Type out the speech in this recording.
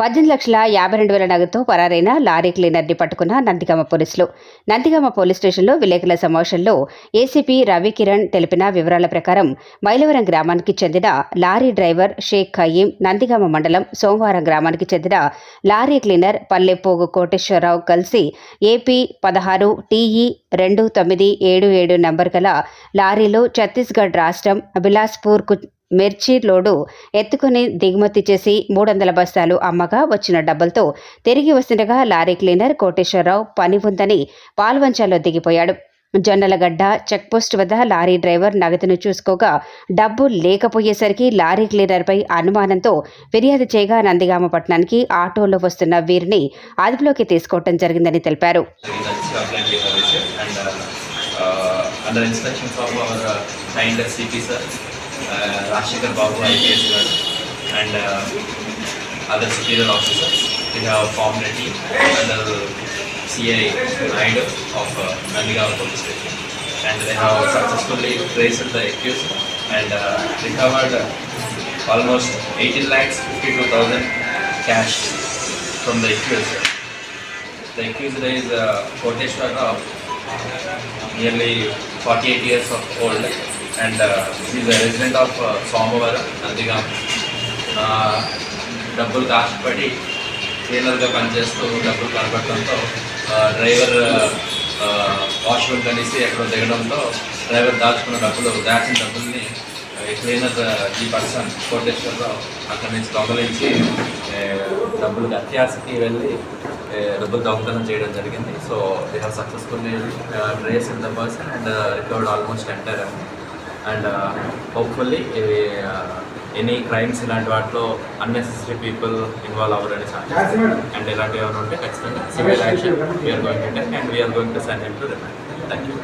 18,52,000 నగదుతో పరారైన లారీ క్లీనర్ని పట్టుకున్న నందిగామ పోలీసులు. నందిగామ పోలీస్ స్టేషన్లో విలేకరుల సమావేశంలో ఏసీపీ రవికిరణ్ తెలిపిన వివరాల ప్రకారం మైలవరం గ్రామానికి చెందిన లారీ డ్రైవర్ షేక్ ఖయీం, నందిగామ మండలం సోమవారం గ్రామానికి చెందిన లారీ క్లీనర్ పల్లెపోగు కోటేశ్వరరావు కలిసి ఏపీ 16 TE 2977 నంబర్ గల లారీలో ఛత్తీస్గఢ్ రాష్ట్రం బిలాస్పూర్కు మిర్చి లోడు ఎత్తుకుని దిగుమతి చేసి 300 బస్తాలు అమ్మగా వచ్చిన డబ్బులతో తిరిగి వస్తుండగా లారీ క్లీనర్ కోటేశ్వరరావు పని ఉందని పాల్వంచాలో దిగిపోయాడు. జొన్నలగడ్డ చెక్పోస్ట్ వద్ద లారీ డ్రైవర్ నగదును చూసుకోగా డబ్బు లేకపోయేసరికి లారీ క్లీనర్పై అనుమానంతో ఫిర్యాదు చేయగా నందిగామ పట్టణానికి ఆటోలో వస్తున్న వీరిని అదుపులోకి తీసుకోవడం జరిగిందని తెలిపారు. Rashikar Babu IPS and other superior officers. We have formed a team under CI Naidu of Nandigama Police Station, and they have successfully traced the accused and recovered almost 18,52,000 cash from the accused. The accused is Koteshwar Rao, nearly 48 years of old, and he is a resident of Somavaram, Nandigam. డబ్బులు కాష్టపడి క్లీనర్గా పనిచేస్తూ డబ్బులు కనబడటంతో driver washroom కలిసి ఎక్కడో దిగడంతో driver దాచిన డబ్బుల్ని cleaner ఈ person Koteswararao అక్కడి నుంచి దొంగలించి డబ్బులు అత్యాశకి వెళ్ళి డబ్బులు దొంగతనం చేయడం జరిగింది. So they have successfully trace in the person and recovered almost entire and hopefully any crimes ఇలాంటి వాటిలో అన్నెసెసరీ పీపుల్ ఇన్వాల్వ్ అవ్వరని ఛాన్సెస్ అండ్ ఇలాంటివి ఏమైనా ఉంటే ఖచ్చితంగా civil action we're going to take and we're going to send him to remand. Thank you.